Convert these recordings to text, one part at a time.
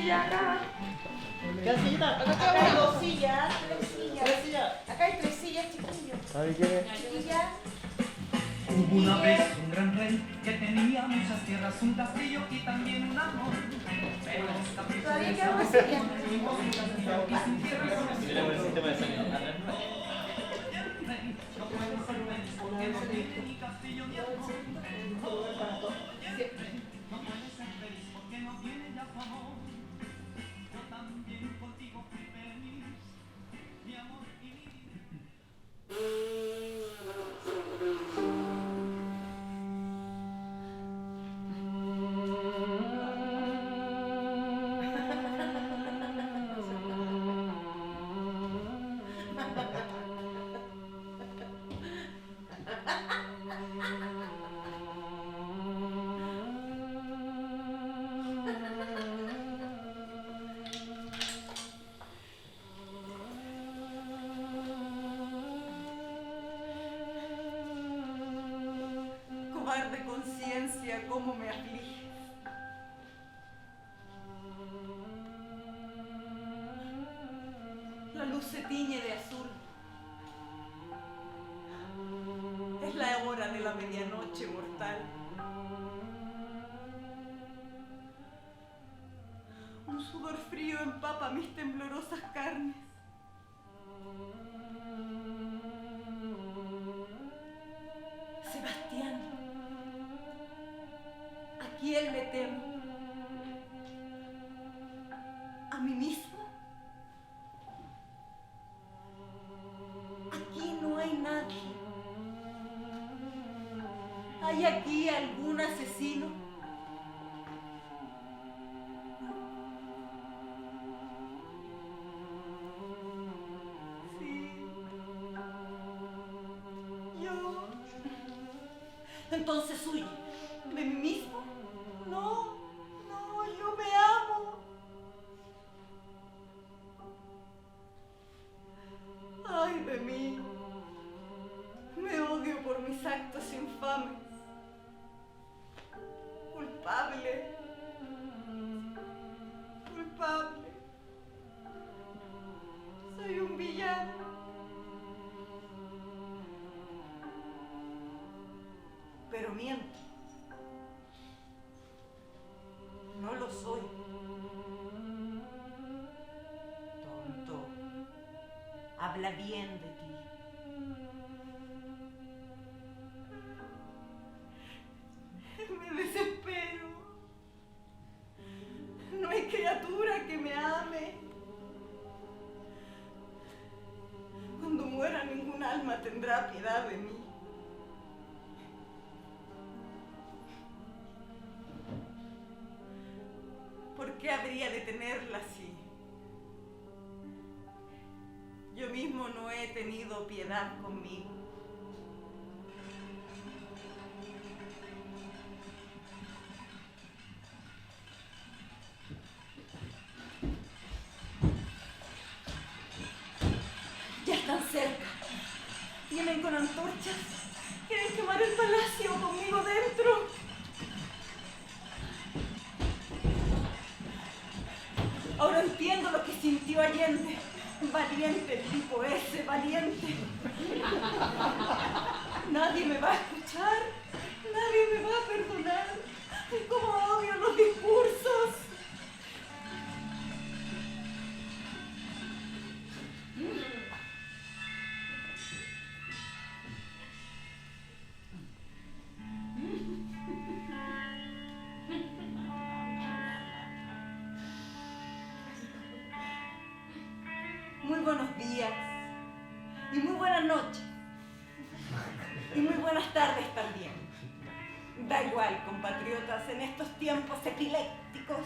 silla acá. ¿Qué sillita? Acá hay dos sillas, Tres sillas. Acá hay 3 sillas, chiquillos. Chiquilla. Hubo una vez un gran rey que tenía muchas tierras, un castillo y también un amor. Pero los caprichos Todavía de queda una esa silla. y sin tierras Tenemos el sistema de sonido. no puede ser feliz porque no tiene ni castillo ni amor. No puede ser feliz porque no tiene ya su amor. Yo también contigo fui feliz, mi amor y mi vida. Cobarde conciencia, cómo me aflige. La luz se tiñe de azul. Es la hora de la medianoche mortal. Un sudor frío empapa mis temblorosas carnes. Sebastián, ¿a quién le temo? ¿A mí mismo? Aquí no hay nadie. ¿Hay aquí algún asesino? Sí. Yo. Entonces huye. ¿De mí mismo? No, no, yo me amo. Ay de mí. Me odio por mis actos infames. Culpable. Culpable. Soy un villano. Pero miento. No lo soy. Tonto. Habla bien de ti. Me desespero. No hay criatura que me ame. Cuando muera, ningún alma tendrá piedad de mí. ¿Por qué habría de tenerla así? Yo mismo no he tenido piedad conmigo. Ya están cerca. Vienen con antorchas. Quieren quemar el palacio conmigo dentro. Ahora entiendo lo que sintió Allende. Valiente el tipo ese, valiente. Nadie me va a escuchar. Nadie me va a perdonar. ¡Cómo odio los discursos! Muy buenos días y muy buenas noches y muy buenas tardes también. Da igual, compatriotas, en estos tiempos epilépticos,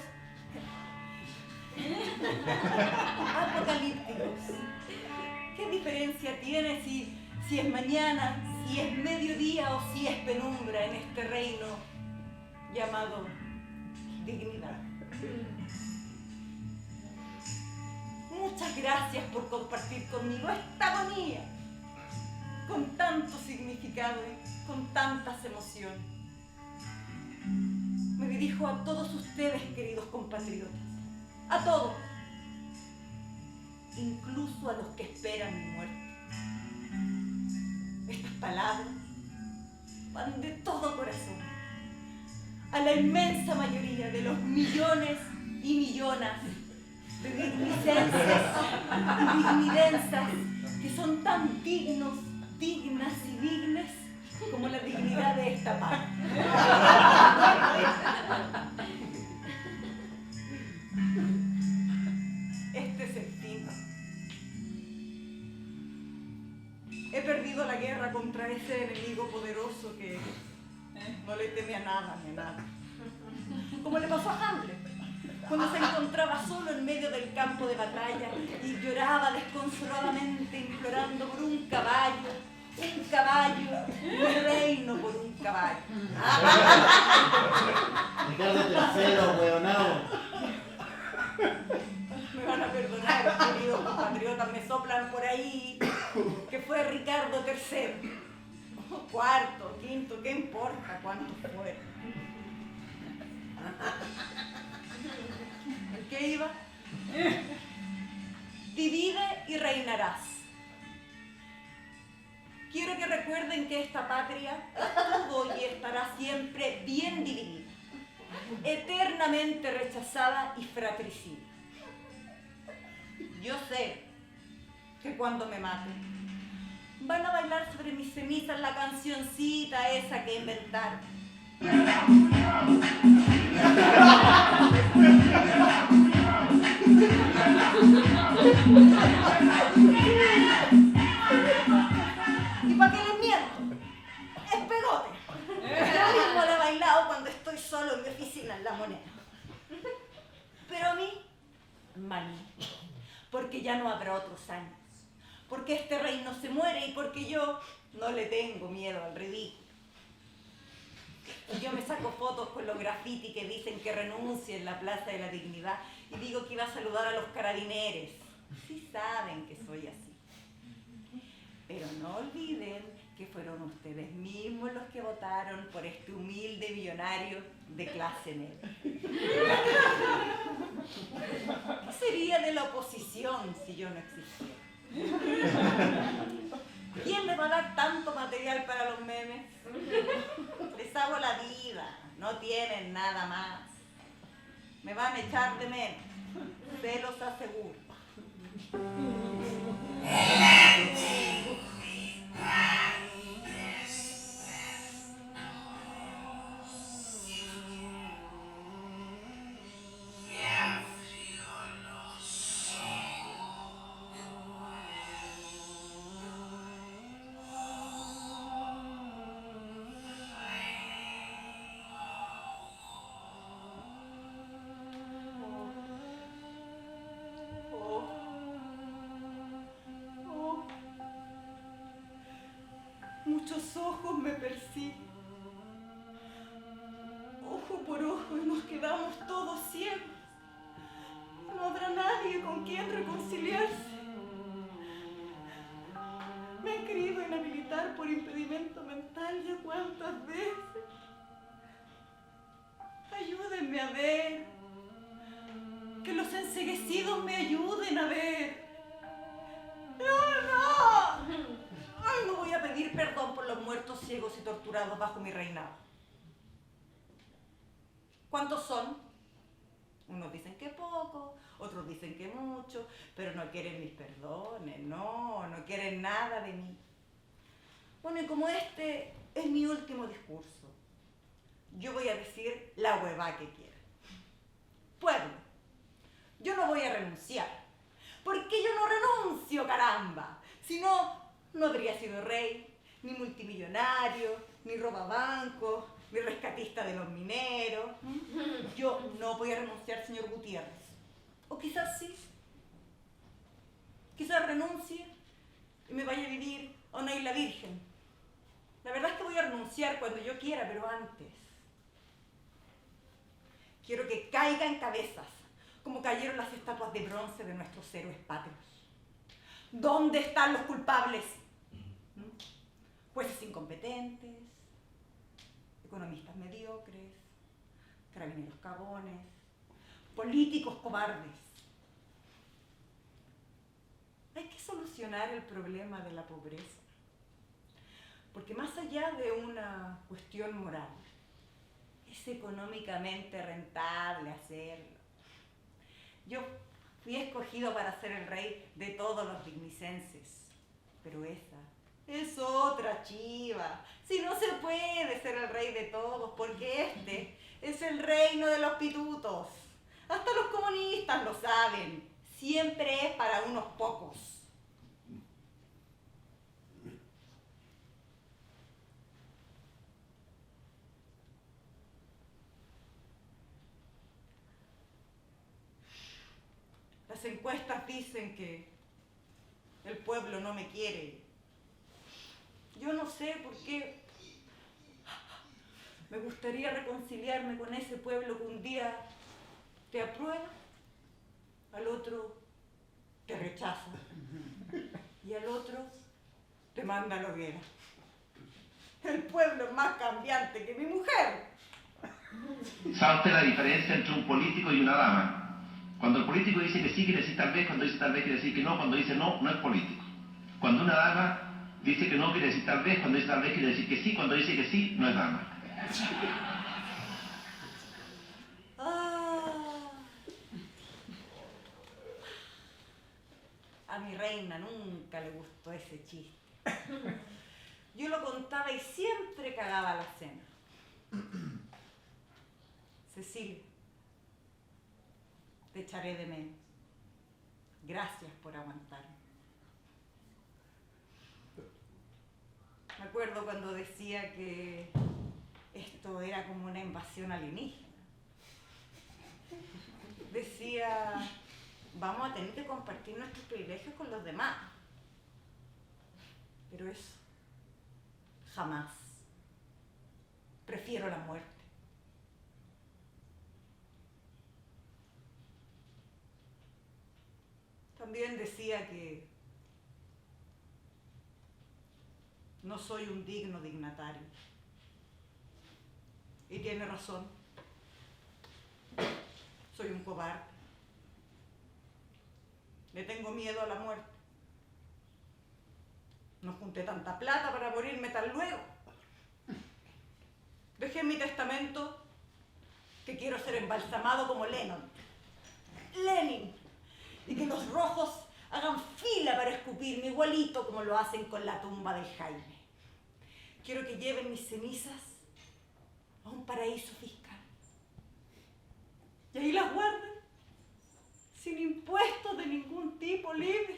apocalípticos. ¿Qué diferencia tiene si es mañana, si es mediodía o si es penumbra en este reino llamado dignidad? Muchas gracias por compartir conmigo esta agonía, con tanto significado y con tantas emociones. Me dirijo a todos ustedes, queridos compatriotas. a todos, incluso a los que esperan mi muerte. Estas palabras van de todo corazón a la inmensa mayoría de los millones y millones de dignicenses y dignidensas que son tan dignos, dignas y dignes como la dignidad de esta paz. Este es el fin. He perdido la guerra contra ese enemigo poderoso que no le teme a nada ni a nada. Como le pasó a Hamlet, cuando se encontraba solo en medio del campo de batalla y lloraba desconsoladamente implorando por un caballo, un reino por un caballo. Ricardo III, hueonao. Me van a perdonar, queridos compatriotas, me soplan por ahí que fue Ricardo III. Cuarto, quinto, ¿qué importa cuántos fueron? ¿El qué iba? Divide y reinarás. Quiero que recuerden que esta patria estuvo y estará siempre bien dividida, eternamente rechazada y fratricida. Yo sé que cuando me maten van a bailar sobre mis cenizas la cancioncita esa que inventaron. ¿Y para qué les miento? Es pegote. Yo mismo la he bailado cuando estoy solo en mi oficina en La Moneda. Pero a mí, maní, porque ya no habrá otros años, porque este reino se muere y porque yo no le tengo miedo al ridículo. Y yo me saco fotos con los graffiti que dicen que renuncie en la Plaza de la Dignidad y digo que iba a saludar a los carabineros. Sí saben que soy así. Pero no olviden que fueron ustedes mismos los que votaron por este humilde millonario de clase media. ¿Qué sería de la oposición si yo no existiera? ¿Quién le va a dar tanto material para los memes? Les hago la vida, no tienen nada más. Me van a echar de menos, se los aseguro. Muchos ojos me persiguen, ojo por ojo, y nos quedamos todos ciegos. No habrá nadie con quien reconciliarse. Me han querido inhabilitar por impedimento mental ya cuántas veces. Ayúdenme a ver, que los enceguecidos me ayuden a ver. ¡No! Ay, no voy a pedir perdón por los muertos ciegos y torturados bajo mi reinado. ¿Cuántos son? Unos dicen que poco, otros dicen que mucho, pero no quieren mis perdones, no quieren nada de mí. Bueno, y como este es mi último discurso, yo voy a decir la huevá que quiera. Pueblo, yo no voy a renunciar. ¿Por qué yo no renuncio, caramba? Si no, no habría sido rey, ni multimillonario, ni robabancos, ni rescatista de los mineros. Yo no voy a renunciar, señor Gutiérrez. O quizás sí. Quizás renuncie y me vaya a vivir a una isla virgen. La verdad es que voy a renunciar cuando yo quiera, pero antes quiero que caigan cabezas, como cayeron las estatuas de bronce de nuestros héroes patrios. ¿Dónde están los culpables? Jueces incompetentes, economistas mediocres, carabineros cagones, políticos cobardes. Hay que solucionar el problema de la pobreza, porque más allá de una cuestión moral, es económicamente rentable hacerlo. Yo fui escogido para ser el rey de todos los dignicenses, pero esa es otra chiva. Si no se puede ser el rey de todos, porque este es el reino de los pitutos. Hasta los comunistas lo saben. Siempre es para unos pocos. Las encuestas dicen que el pueblo no me quiere. Yo no sé por qué. Me gustaría reconciliarme con ese pueblo que un día te aprueba, al otro te rechaza y al otro te manda a la hoguera. El pueblo es más cambiante que mi mujer. ¿Sabe la diferencia entre un político y una dama? Cuando el político dice que sí, quiere decir tal vez; cuando dice tal vez, quiere decir que no; cuando dice no, no es político. Cuando una dama dice que no, quiere decir tal vez; cuando dice tal vez, quiere decir que sí; cuando dice que sí, no es dama. A mi reina nunca le gustó ese chiste. Yo lo contaba y siempre cagaba la cena. Cecilia, te echaré de menos. Gracias por aguantarme. Me acuerdo cuando decía que esto era como una invasión alienígena. Decía, vamos a tener que compartir nuestros privilegios con los demás. Pero eso, jamás. Prefiero la muerte. También decía que no soy un digno dignatario. Y tiene razón. Soy un cobarde. Le tengo miedo a la muerte. No junté tanta plata para morirme tan luego. Dejé en mi testamento que quiero ser embalsamado como Lenin. Y que los rojos hagan fila para escupirme igualito como lo hacen con la tumba de Jaime. Quiero que lleven mis cenizas a un paraíso fiscal. Y ahí las guarden, sin impuestos de ningún tipo, libres.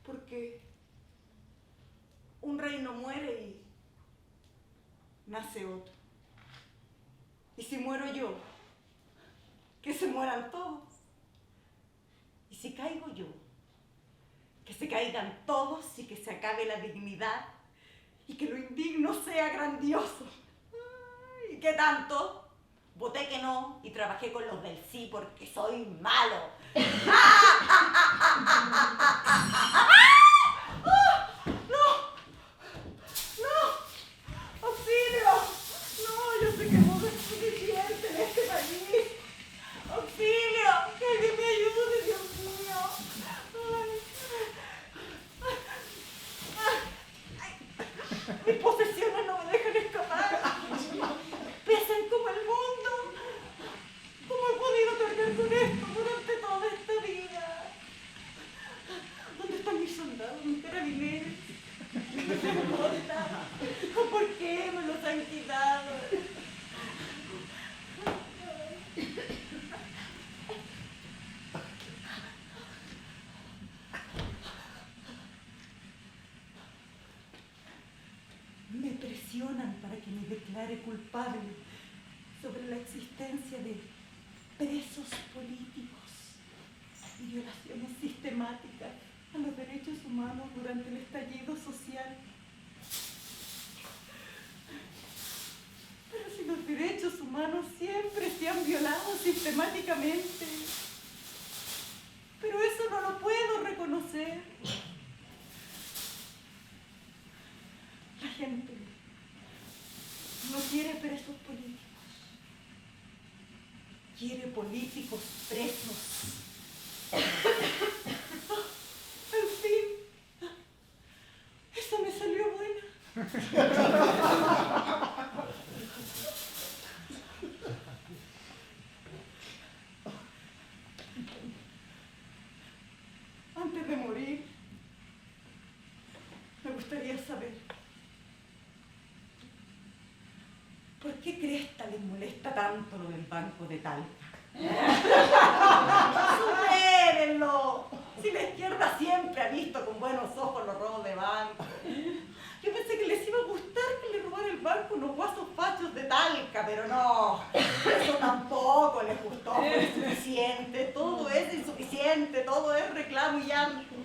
Porque un reino muere y nace otro. Y si muero yo, que se mueran todos. Y si caigo yo, que se caigan todos y que se acabe la dignidad y que lo indigno sea grandioso. ¿Y qué tanto? Voté que no y trabajé con los del sí porque soy malo. ¡Auxilio! No, yo sé que no es suficiente en este país. ¡Auxilio! ¡Que alguien me ayude, Dios mío! ¡Ay! Mis posesiones no me dejan escapar. Pesan como el mundo. ¿Cómo he podido cargar con esto durante toda esta vida? ¿Dónde están mis soldados, mis carabineros? ¿Mis escoltas? ¿Por qué me los han quitado? Me presionan para que me declare culpable sobre la existencia de presos políticos y violaciones sistemáticas a los derechos humanos durante el estallido social. Pero si los derechos humanos siempre se han violado sistemáticamente, pero eso no lo puedo reconocer. La gente no quiere presos políticos, quiere políticos presos. En fin, esa me salió buena. Antes de morir, me gustaría saber ¿por qué cresta les molesta tanto lo del banco de Talca? ¡Supérenlo! Si la izquierda siempre ha visto con buenos ojos los robos de banco. Yo pensé que les iba a gustar que le robara el banco unos guasos fachos de Talca, pero no. Eso tampoco les gustó, fue insuficiente. Todo es insuficiente, todo es reclamo y llanto.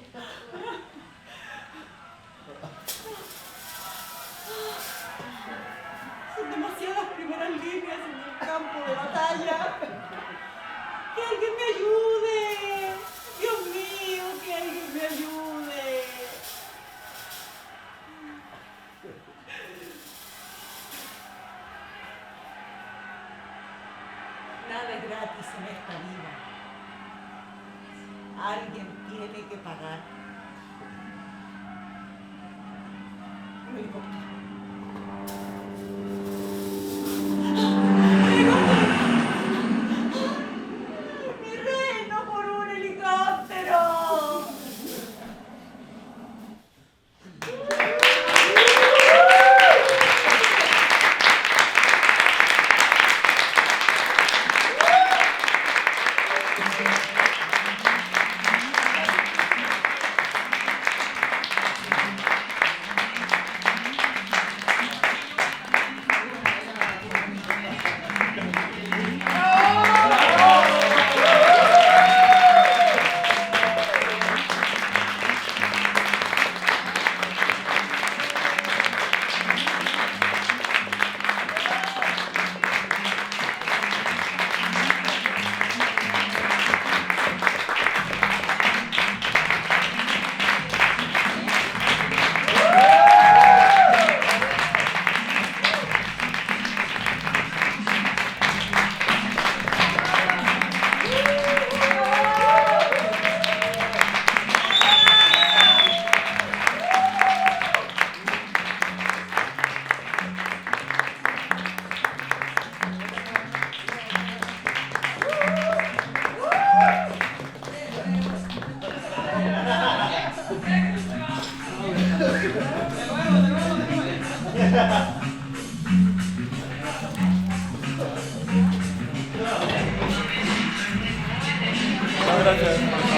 Son demasiadas primeras líneas en el campo de batalla. ¡Que alguien me ayude! ¡Dios mío, que alguien me ayude! Nada es gratis en esta vida. Alguien tiene que pagar. Un helicóptero. ¡Mi reino por un helicóptero! Gracias.